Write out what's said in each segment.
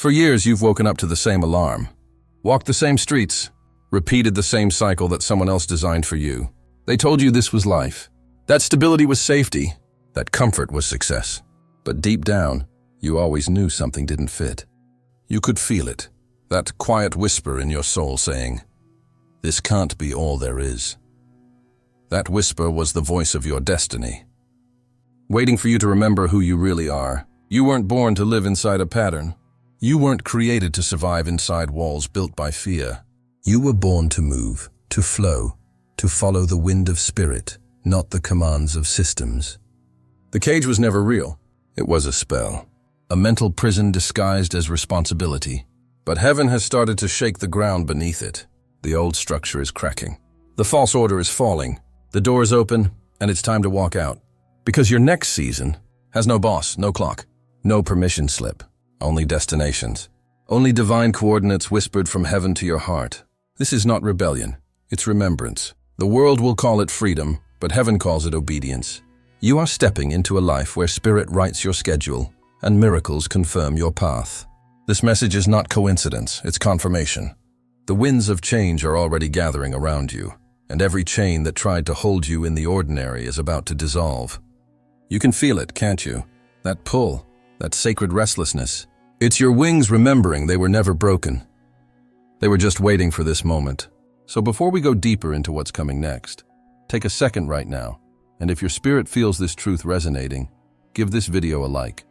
For years, you've woken up to the same alarm, walked the same streets, repeated the same cycle that someone else designed for you. They told you this was life. That stability was safety. That comfort was success. But deep down, you always knew something didn't fit. You could feel it, that quiet whisper in your soul saying, "This can't be all there is." That whisper was the voice of your destiny, waiting for you to remember who you really are. You weren't born to live inside a pattern. You weren't created to survive inside walls built by fear. You were born to move, to flow, to follow the wind of spirit, not the commands of systems. The cage was never real. It was a spell, a mental prison disguised as responsibility. But heaven has started to shake the ground beneath it. The old structure is cracking. The false order is falling. The door is open, and it's time to walk out. Because your next season has no boss, no clock, no permission slip, only destinations, only divine coordinates whispered from heaven to your heart. This is not rebellion, it's remembrance. The world will call it freedom, but heaven calls it obedience. You are stepping into a life where spirit writes your schedule, and miracles confirm your path. This message is not coincidence, it's confirmation. The winds of change are already gathering around you, and every chain that tried to hold you in the ordinary is about to dissolve. You can feel it, can't you? That pull, that sacred restlessness. It's your wings remembering they were never broken. They were just waiting for this moment. So before we go deeper into what's coming next, take a second right now, and if your spirit feels this truth resonating, give this video a like.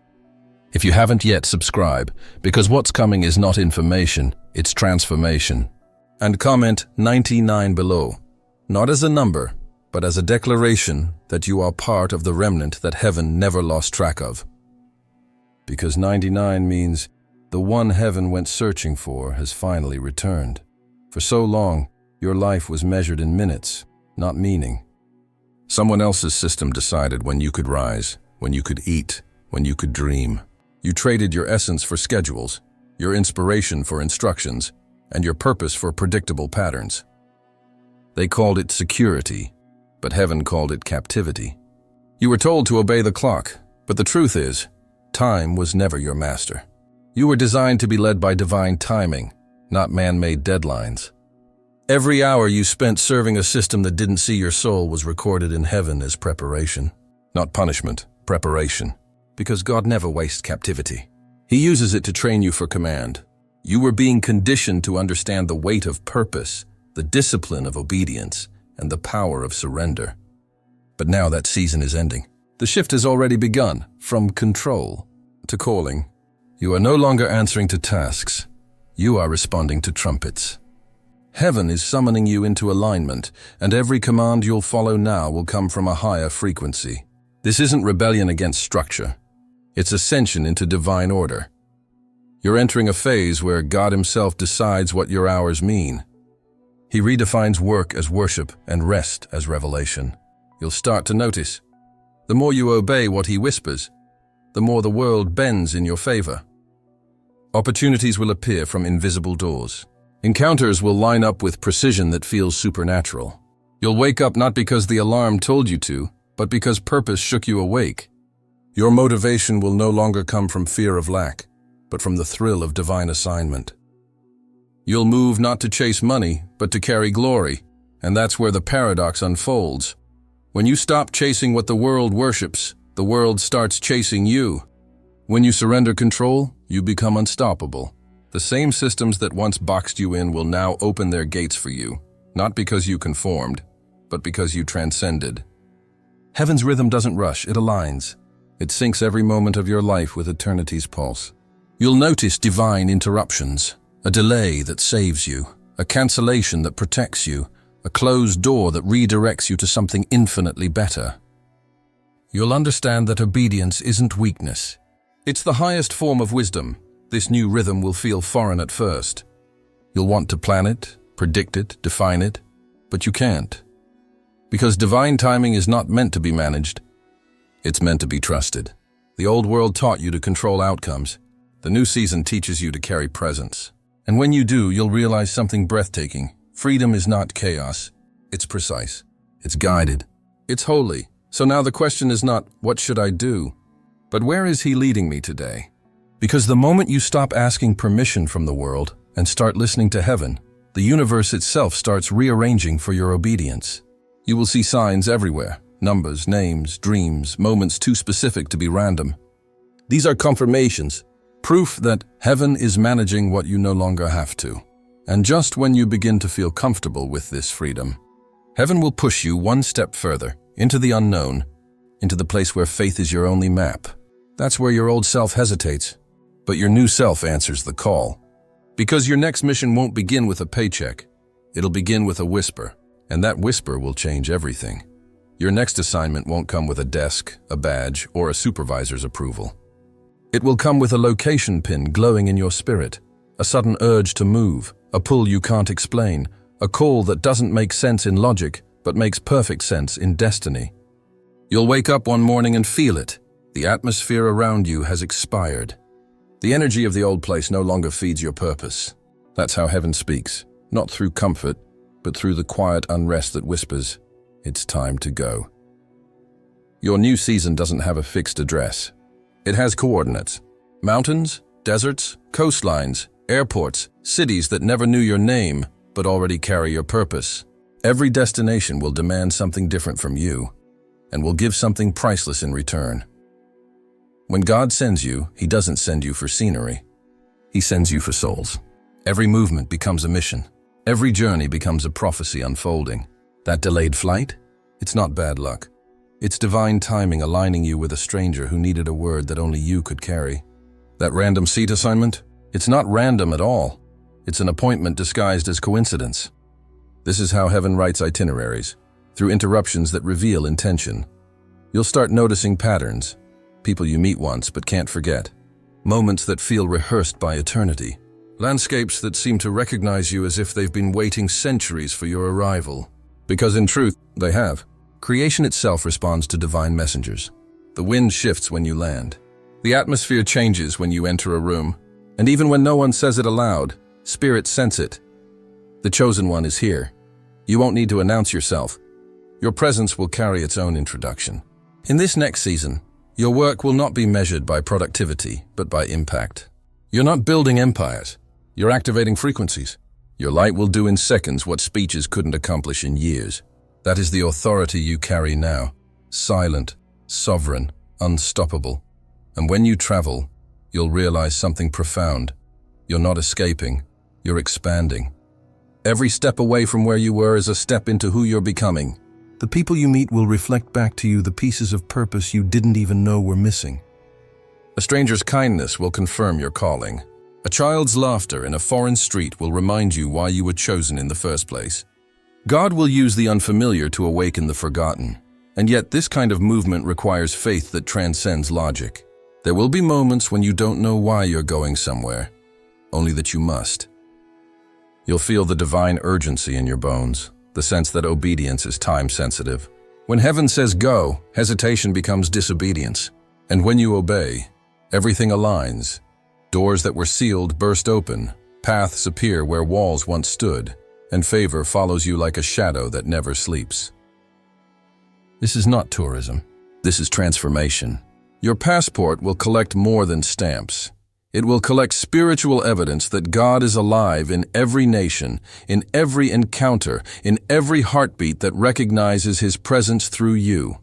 If you haven't yet, subscribe, because what's coming is not information, it's transformation. And comment 99 below, not as a number, but as a declaration that you are part of the remnant that heaven never lost track of. Because 99 means the one heaven went searching for has finally returned. For so long, your life was measured in minutes, not meaning. Someone else's system decided when you could rise, when you could eat, when you could dream. You traded your essence for schedules, your inspiration for instructions, and your purpose for predictable patterns. They called it security, but heaven called it captivity. You were told to obey the clock, but the truth is, time was never your master. You were designed to be led by divine timing, not man-made deadlines. Every hour you spent serving a system that didn't see your soul was recorded in heaven as preparation. Not punishment, preparation. Because God never wastes captivity. He uses it to train you for command. You were being conditioned to understand the weight of purpose, the discipline of obedience, and the power of surrender. But now that season is ending. The shift has already begun, from control to calling. You are no longer answering to tasks. You are responding to trumpets. Heaven is summoning you into alignment, and every command you'll follow now will come from a higher frequency. This isn't rebellion against structure. It's ascension into divine order. You're entering a phase where God Himself decides what your hours mean. He redefines work as worship and rest as revelation. You'll start to notice, the more you obey what He whispers, the more the world bends in your favor. Opportunities will appear from invisible doors. Encounters will line up with precision that feels supernatural. You'll wake up not because the alarm told you to, but because purpose shook you awake. Your motivation will no longer come from fear of lack, but from the thrill of divine assignment. You'll move not to chase money, but to carry glory, and that's where the paradox unfolds. When you stop chasing what the world worships, the world starts chasing you. When you surrender control, you become unstoppable. The same systems that once boxed you in will now open their gates for you, not because you conformed, but because you transcended. Heaven's rhythm doesn't rush, it aligns. It syncs every moment of your life with eternity's pulse. You'll notice divine interruptions, a delay that saves you, a cancellation that protects you, a closed door that redirects you to something infinitely better. You'll understand that obedience isn't weakness. It's the highest form of wisdom. This new rhythm will feel foreign at first. You'll want to plan it, predict it, define it, but you can't. Because divine timing is not meant to be managed. It's meant to be trusted. The old world taught you to control outcomes. The new season teaches you to carry presence. And when you do, you'll realize something breathtaking. Freedom is not chaos. It's precise. It's guided. It's holy. So now the question is not, what should I do? But where is He leading me today? Because the moment you stop asking permission from the world and start listening to heaven, the universe itself starts rearranging for your obedience. You will see signs everywhere, numbers, names, dreams, moments too specific to be random. These are confirmations, proof that heaven is managing what you no longer have to. And just when you begin to feel comfortable with this freedom, heaven will push you one step further, into the unknown, into the place where faith is your only map. That's where your old self hesitates, but your new self answers the call. Because your next mission won't begin with a paycheck, it'll begin with a whisper, and that whisper will change everything. Your next assignment won't come with a desk, a badge, or a supervisor's approval. It will come with a location pin glowing in your spirit, a sudden urge to move, a pull you can't explain, a call that doesn't make sense in logic, but makes perfect sense in destiny. You'll wake up one morning and feel it. The atmosphere around you has expired. The energy of the old place no longer feeds your purpose. That's how heaven speaks, not through comfort, but through the quiet unrest that whispers, "It's time to go." Your new season doesn't have a fixed address. It has coordinates. Mountains, deserts, coastlines, airports, cities that never knew your name, but already carry your purpose. Every destination will demand something different from you, and will give something priceless in return. When God sends you, He doesn't send you for scenery. He sends you for souls. Every movement becomes a mission. Every journey becomes a prophecy unfolding. That delayed flight? It's not bad luck. It's divine timing aligning you with a stranger who needed a word that only you could carry. That random seat assignment? It's not random at all. It's an appointment disguised as coincidence. This is how heaven writes itineraries, through interruptions that reveal intention. You'll start noticing patterns, people you meet once but can't forget, moments that feel rehearsed by eternity, landscapes that seem to recognize you as if they've been waiting centuries for your arrival. Because in truth, they have. Creation itself responds to divine messengers. The wind shifts when you land. The atmosphere changes when you enter a room. And even when no one says it aloud, spirits sense it. The chosen one is here. You won't need to announce yourself. Your presence will carry its own introduction. In this next season, your work will not be measured by productivity, but by impact. You're not building empires. You're activating frequencies. Your light will do in seconds what speeches couldn't accomplish in years. That is the authority you carry now. Silent, sovereign, unstoppable. And when you travel, you'll realize something profound. You're not escaping. You're expanding. Every step away from where you were is a step into who you're becoming. The people you meet will reflect back to you the pieces of purpose you didn't even know were missing. A stranger's kindness will confirm your calling. A child's laughter in a foreign street will remind you why you were chosen in the first place. God will use the unfamiliar to awaken the forgotten. And yet this kind of movement requires faith that transcends logic. There will be moments when you don't know why you're going somewhere, only that you must. You'll feel the divine urgency in your bones, the sense that obedience is time-sensitive. When heaven says go, hesitation becomes disobedience. And when you obey, everything aligns. Doors that were sealed burst open, paths appear where walls once stood, and favor follows you like a shadow that never sleeps. This is not tourism. This is transformation. Your passport will collect more than stamps. It will collect spiritual evidence that God is alive in every nation, in every encounter, in every heartbeat that recognizes His presence through you.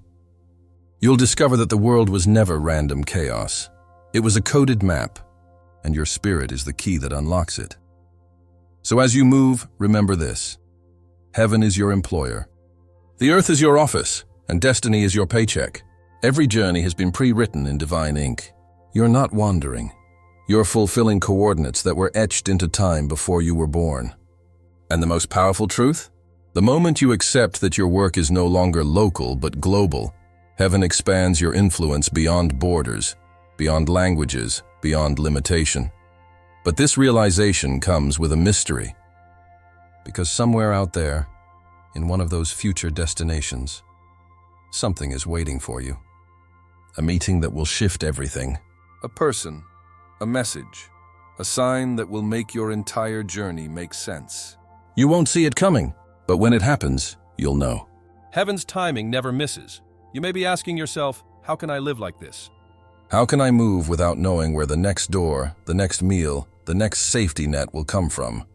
You'll discover that the world was never random chaos. It was a coded map, and your spirit is the key that unlocks it. So as you move, remember this. Heaven is your employer. The earth is your office, and destiny is your paycheck. Every journey has been pre-written in divine ink. You're not wandering. You're fulfilling coordinates that were etched into time before you were born. And the most powerful truth? The moment you accept that your work is no longer local but global, heaven expands your influence beyond borders, beyond languages, beyond limitation. But this realization comes with a mystery. Because somewhere out there, in one of those future destinations, something is waiting for you. A meeting that will shift everything. A person. A message, a sign that will make your entire journey make sense. You won't see it coming, but when it happens, you'll know. Heaven's timing never misses. You may be asking yourself, how can I live like this? How can I move without knowing where the next door, the next meal, the next safety net will come from?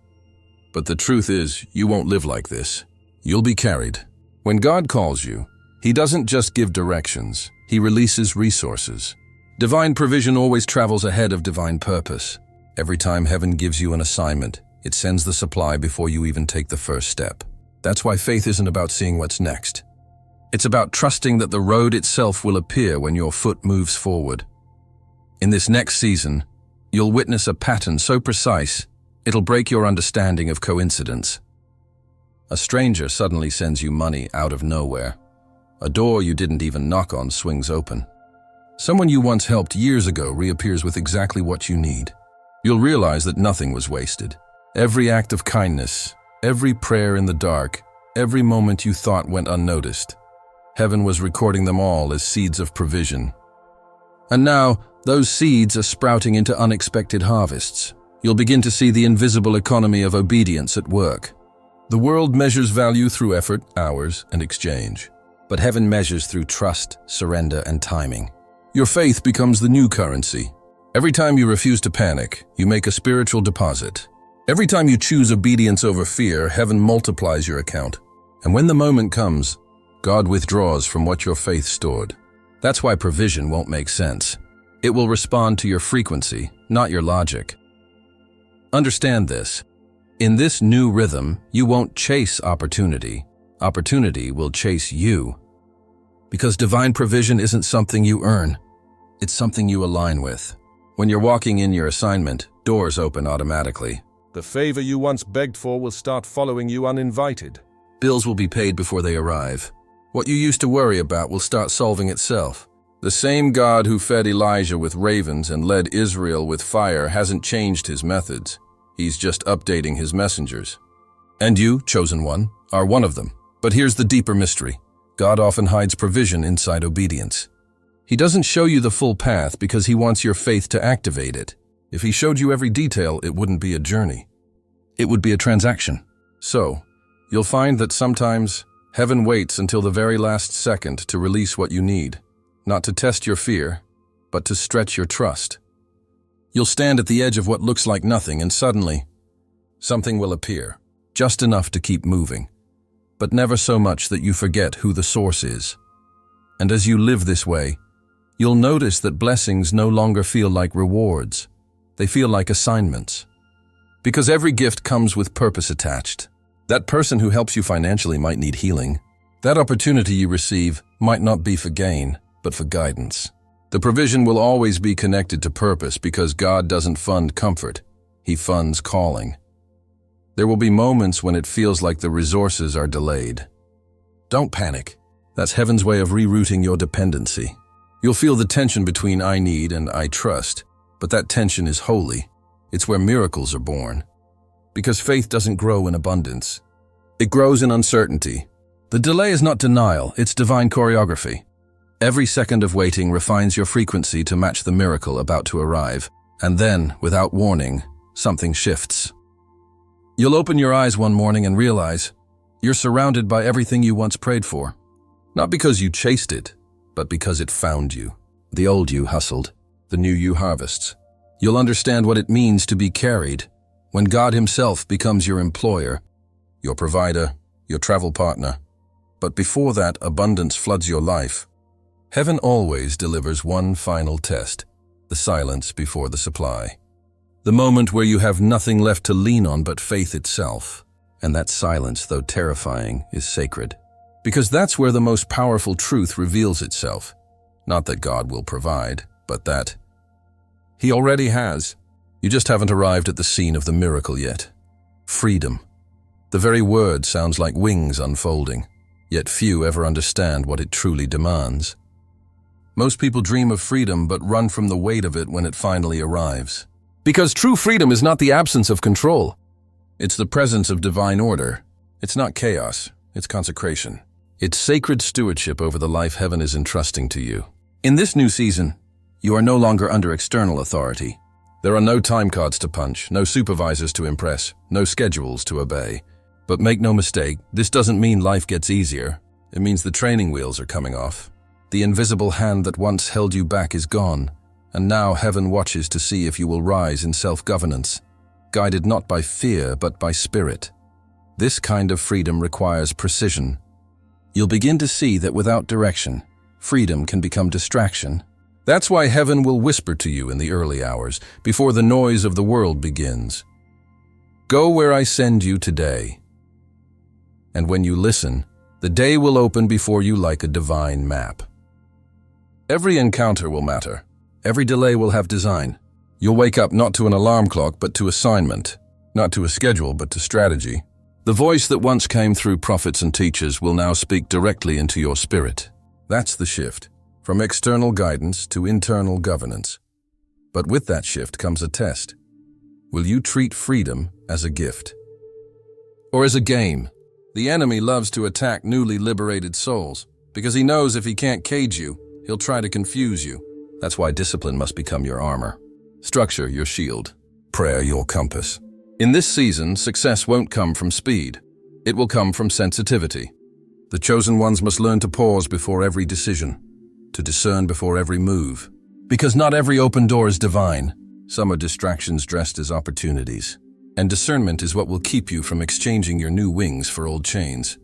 But the truth is, you won't live like this. You'll be carried. When God calls you, He doesn't just give directions, He releases resources. Divine provision always travels ahead of divine purpose. Every time heaven gives you an assignment, it sends the supply before you even take the first step. That's why faith isn't about seeing what's next. It's about trusting that the road itself will appear when your foot moves forward. In this next season, you'll witness a pattern so precise, it'll break your understanding of coincidence. A stranger suddenly sends you money out of nowhere. A door you didn't even knock on swings open. Someone you once helped years ago reappears with exactly what you need. You'll realize that nothing was wasted. Every act of kindness, every prayer in the dark, every moment you thought went unnoticed. Heaven was recording them all as seeds of provision. And now, those seeds are sprouting into unexpected harvests. You'll begin to see the invisible economy of obedience at work. The world measures value through effort, hours, and exchange. But heaven measures through trust, surrender, and timing. Your faith becomes the new currency. Every time you refuse to panic, you make a spiritual deposit. Every time you choose obedience over fear, heaven multiplies your account. And when the moment comes, God withdraws from what your faith stored. That's why provision won't make sense. It will respond to your frequency, not your logic. Understand this. In this new rhythm, you won't chase opportunity. Opportunity will chase you. Because divine provision isn't something you earn. It's something you align with. When you're walking in your assignment, doors open automatically. The favor you once begged for will start following you uninvited. Bills will be paid before they arrive. What you used to worry about will start solving itself. The same God who fed Elijah with ravens and led Israel with fire hasn't changed His methods. He's just updating His messengers. And you, chosen one, are one of them. But here's the deeper mystery. God often hides provision inside obedience. He doesn't show you the full path because He wants your faith to activate it. If He showed you every detail, it wouldn't be a journey. It would be a transaction. So, you'll find that sometimes heaven waits until the very last second to release what you need, not to test your fear, but to stretch your trust. You'll stand at the edge of what looks like nothing, and suddenly, something will appear, just enough to keep moving, but never so much that you forget who the source is. And as you live this way, you'll notice that blessings no longer feel like rewards. They feel like assignments. Because every gift comes with purpose attached. That person who helps you financially might need healing. That opportunity you receive might not be for gain, but for guidance. The provision will always be connected to purpose because God doesn't fund comfort. He funds calling. There will be moments when it feels like the resources are delayed. Don't panic. That's heaven's way of rerouting your dependency. You'll feel the tension between I need and I trust, but that tension is holy. It's where miracles are born. Because faith doesn't grow in abundance. It grows in uncertainty. The delay is not denial, it's divine choreography. Every second of waiting refines your frequency to match the miracle about to arrive. And then, without warning, something shifts. You'll open your eyes one morning and realize you're surrounded by everything you once prayed for. Not because you chased it, but because it found you. The old you hustled, the new you harvests. You'll understand what it means to be carried when God Himself becomes your employer, your provider, your travel partner. But before that abundance floods your life, heaven always delivers one final test, the silence before the supply. The moment where you have nothing left to lean on but faith itself. And that silence, though terrifying, is sacred. Because that's where the most powerful truth reveals itself. Not that God will provide, but that He already has. You just haven't arrived at the scene of the miracle yet. Freedom. The very word sounds like wings unfolding, yet few ever understand what it truly demands. Most people dream of freedom but run from the weight of it when it finally arrives. Because true freedom is not the absence of control. It's the presence of divine order. It's not chaos, it's consecration. It's sacred stewardship over the life heaven is entrusting to you. In this new season, you are no longer under external authority. There are no time cards to punch, no supervisors to impress, no schedules to obey. But make no mistake, this doesn't mean life gets easier. It means the training wheels are coming off. The invisible hand that once held you back is gone, and now heaven watches to see if you will rise in self-governance, guided not by fear but by spirit. This kind of freedom requires precision. You'll begin to see that without direction, freedom can become distraction. That's why heaven will whisper to you in the early hours, before the noise of the world begins. Go where I send you today. And when you listen, the day will open before you like a divine map. Every encounter will matter. Every delay will have design. You'll wake up not to an alarm clock, but to assignment. Not to a schedule, but to strategy. The voice that once came through prophets and teachers will now speak directly into your spirit. That's the shift, from external guidance to internal governance. But with that shift comes a test. Will you treat freedom as a gift? Or as a game? The enemy loves to attack newly liberated souls, because he knows if he can't cage you, he'll try to confuse you. That's why discipline must become your armor. Structure your shield. Prayer your compass. In this season, success won't come from speed. It will come from sensitivity. The chosen ones must learn to pause before every decision, to discern before every move. Because not every open door is divine. Some are distractions dressed as opportunities. And discernment is what will keep you from exchanging your new wings for old chains.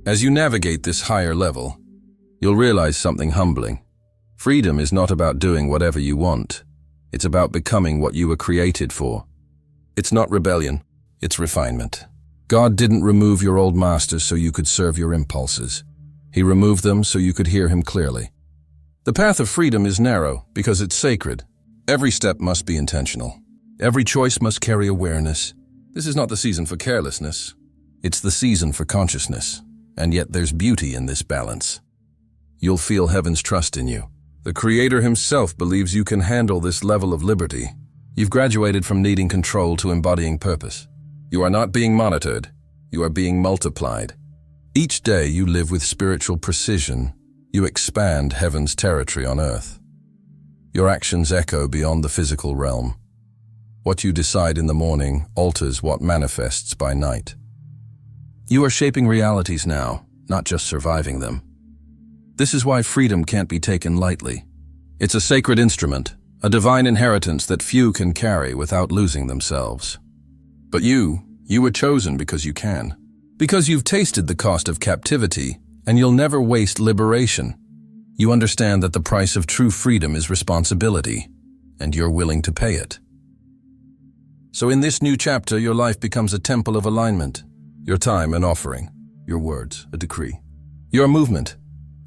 As you navigate this higher level, you'll realize something humbling. Freedom is not about doing whatever you want. It's about becoming what you were created for. It's not rebellion, it's refinement. God didn't remove your old masters so you could serve your impulses. He removed them so you could hear him clearly. The path of freedom is narrow because it's sacred. Every step must be intentional. Every choice must carry awareness. This is not the season for carelessness. It's the season for consciousness. And yet there's beauty in this balance. You'll feel heaven's trust in you. The Creator himself believes you can handle this level of liberty. You've graduated from needing control to embodying purpose. You are not being monitored. You are being multiplied. Each day you live with spiritual precision. You expand heaven's territory on earth. Your actions echo beyond the physical realm. What you decide in the morning alters what manifests by night. You are shaping realities now, not just surviving them. This is why freedom can't be taken lightly. It's a sacred instrument, a divine inheritance that few can carry without losing themselves. But you were chosen because you can. Because you've tasted the cost of captivity, and you'll never waste liberation. You understand that the price of true freedom is responsibility, and you're willing to pay it. So in this new chapter, your life becomes a temple of alignment. Your time an offering, your words a decree. Your movement,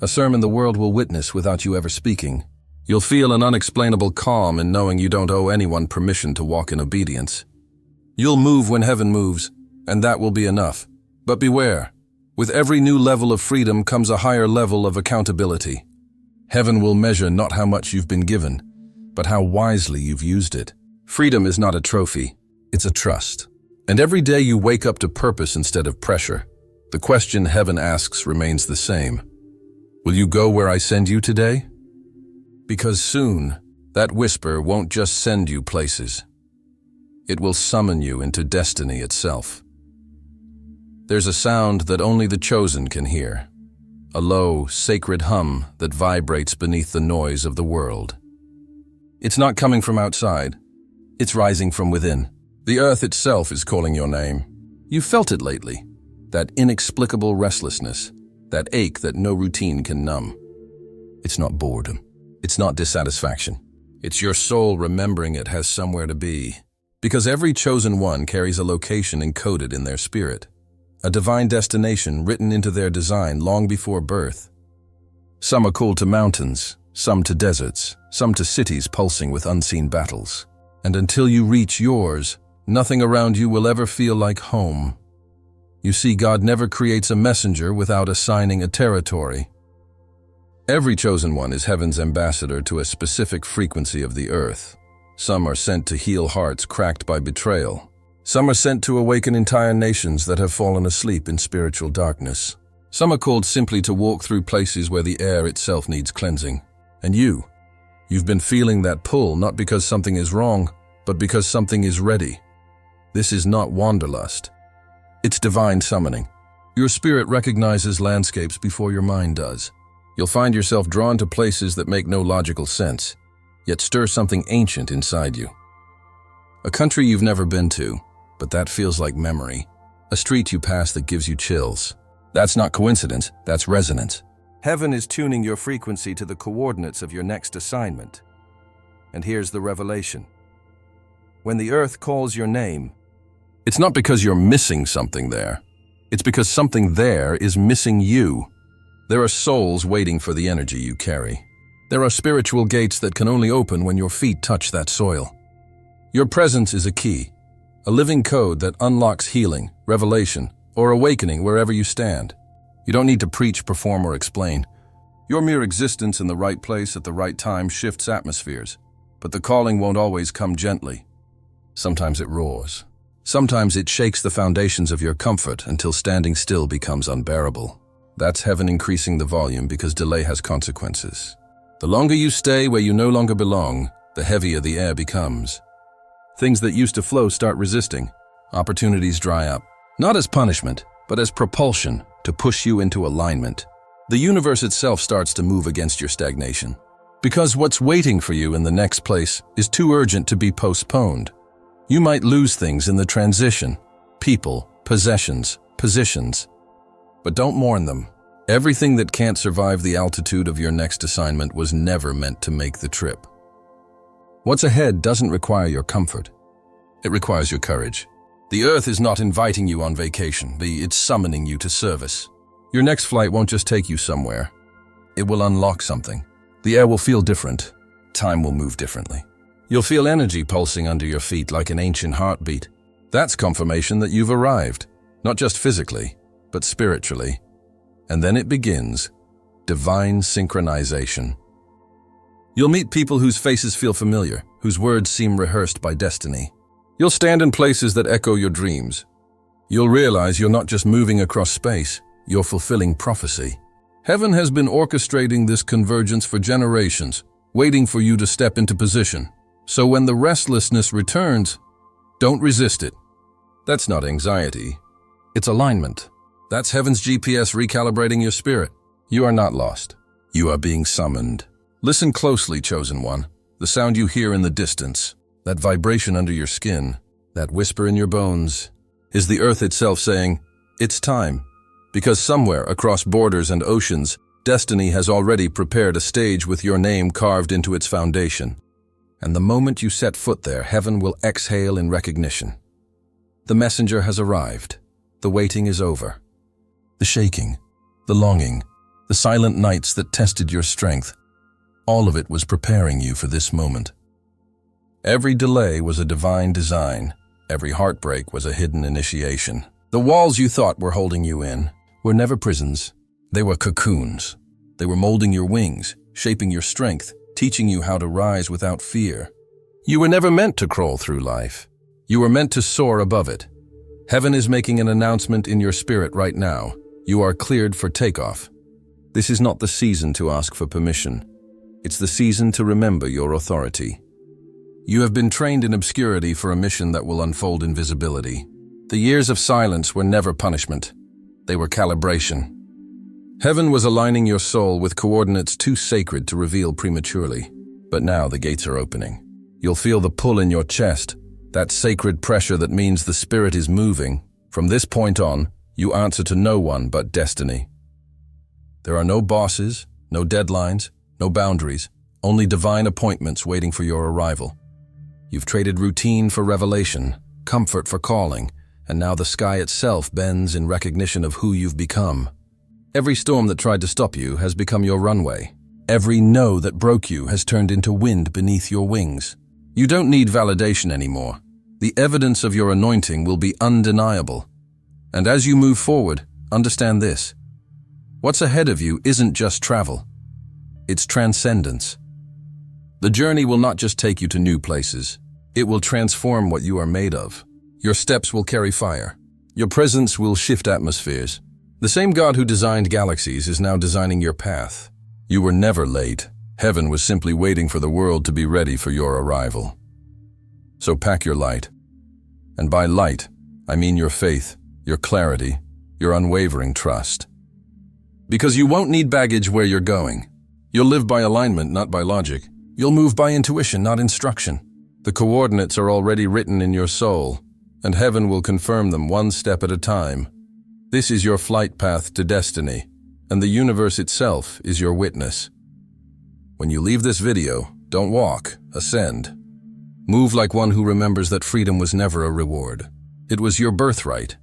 a sermon the world will witness without you ever speaking. You'll feel an unexplainable calm in knowing you don't owe anyone permission to walk in obedience. You'll move when heaven moves, and that will be enough. But beware, with every new level of freedom comes a higher level of accountability. Heaven will measure not how much you've been given, but how wisely you've used it. Freedom is not a trophy, it's a trust. And every day you wake up to purpose instead of pressure. The question heaven asks remains the same. Will you go where I send you today? Because soon, that whisper won't just send you places. It will summon you into destiny itself. There's a sound that only the chosen can hear. A low, sacred hum that vibrates beneath the noise of the world. It's not coming from outside. It's rising from within. The earth itself is calling your name. You've felt it lately. That inexplicable restlessness. That ache that no routine can numb. It's not boredom. It's not dissatisfaction. It's your soul remembering it has somewhere to be. Because every chosen one carries a location encoded in their spirit. A divine destination written into their design long before birth. Some are called to mountains, some to deserts, some to cities pulsing with unseen battles. And until you reach yours, nothing around you will ever feel like home. You see, God never creates a messenger without assigning a territory. Every chosen one is heaven's ambassador to a specific frequency of the earth. Some are sent to heal hearts cracked by betrayal. Some are sent to awaken entire nations that have fallen asleep in spiritual darkness. Some are called simply to walk through places where the air itself needs cleansing. And you've been feeling that pull not because something is wrong, but because something is ready. This is not wanderlust. It's divine summoning. Your spirit recognizes landscapes before your mind does. You'll find yourself drawn to places that make no logical sense. yet stir something ancient inside you. A country you've never been to, but that feels like memory. A street you pass that gives you chills. That's not coincidence, that's resonance. Heaven is tuning your frequency to the coordinates of your next assignment. And here's the revelation. When the earth calls your name, it's not because you're missing something there. It's because something there is missing you. There are souls waiting for the energy you carry. There are spiritual gates that can only open when your feet touch that soil. Your presence is a key, a living code that unlocks healing, revelation, or awakening wherever you stand. You don't need to preach, perform, or explain. Your mere existence in the right place at the right time shifts atmospheres. But the calling won't always come gently. Sometimes it roars. Sometimes it shakes the foundations of your comfort until standing still becomes unbearable. That's heaven increasing the volume because delay has consequences. The longer you stay where you no longer belong, the heavier the air becomes. Things that used to flow start resisting. Opportunities dry up. Not as punishment, but as propulsion to push you into alignment. The universe itself starts to move against your stagnation. Because what's waiting for you in the next place is too urgent to be postponed. You might lose things in the transition. People, possessions, positions. But don't mourn them. Everything that can't survive the altitude of your next assignment was never meant to make the trip. What's ahead doesn't require your comfort. It requires your courage. The earth is not inviting you on vacation. It's summoning you to service. Your next flight won't just take you somewhere. It will unlock something. The air will feel different. Time will move differently. You'll feel energy pulsing under your feet like an ancient heartbeat. That's confirmation that you've arrived, not just physically, but spiritually. And then it begins, divine synchronization. You'll meet people whose faces feel familiar, whose words seem rehearsed by destiny. You'll stand in places that echo your dreams. You'll realize you're not just moving across space, you're fulfilling prophecy. Heaven has been orchestrating this convergence for generations, waiting for you to step into position. So when the restlessness returns, don't resist it. That's not anxiety. It's alignment. That's heaven's GPS recalibrating your spirit. You are not lost. You are being summoned. Listen closely, chosen one. The sound you hear in the distance, that vibration under your skin, that whisper in your bones, is the earth itself saying, it's time. Because somewhere across borders and oceans, destiny has already prepared a stage with your name carved into its foundation. And the moment you set foot there, heaven will exhale in recognition. The messenger has arrived. The waiting is over. The shaking, the longing, the silent nights that tested your strength, all of it was preparing you for this moment. Every delay was a divine design. Every heartbreak was a hidden initiation. The walls you thought were holding you in were never prisons. They were cocoons. They were molding your wings, shaping your strength, teaching you how to rise without fear. You were never meant to crawl through life. You were meant to soar above it. Heaven is making an announcement in your spirit right now. You are cleared for takeoff. This is not the season to ask for permission. It's the season to remember your authority. You have been trained in obscurity for a mission that will unfold in visibility. The years of silence were never punishment. They were calibration. Heaven was aligning your soul with coordinates too sacred to reveal prematurely. But now the gates are opening. You'll feel the pull in your chest, that sacred pressure that means the spirit is moving. From this point on, you answer to no one but destiny. There are no bosses, no deadlines, no boundaries, only divine appointments waiting for your arrival. You've traded routine for revelation, comfort for calling, and now the sky itself bends in recognition of who you've become. Every storm that tried to stop you has become your runway. Every no that broke you has turned into wind beneath your wings. You don't need validation anymore. The evidence of your anointing will be undeniable. And as you move forward, understand this. What's ahead of you isn't just travel. It's transcendence. The journey will not just take you to new places. It will transform what you are made of. Your steps will carry fire. Your presence will shift atmospheres. The same God who designed galaxies is now designing your path. You were never late. Heaven was simply waiting for the world to be ready for your arrival. So pack your light. And by light, I mean your faith, your clarity, your unwavering trust. Because you won't need baggage where you're going. You'll live by alignment, not by logic. You'll move by intuition, not instruction. The coordinates are already written in your soul, and heaven will confirm them one step at a time. This is your flight path to destiny, and the universe itself is your witness. When you leave this video, don't walk, ascend. Move like one who remembers that freedom was never a reward. It was your birthright.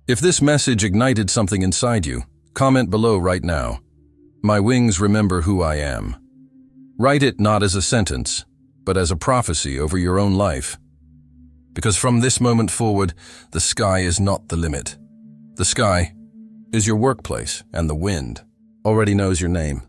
If this message ignited something inside you, comment below right now. My wings remember who I am. Write it not as a sentence, but as a prophecy over your own life. Because from this moment forward, the sky is not the limit. The sky is your workplace, and the wind already knows your name.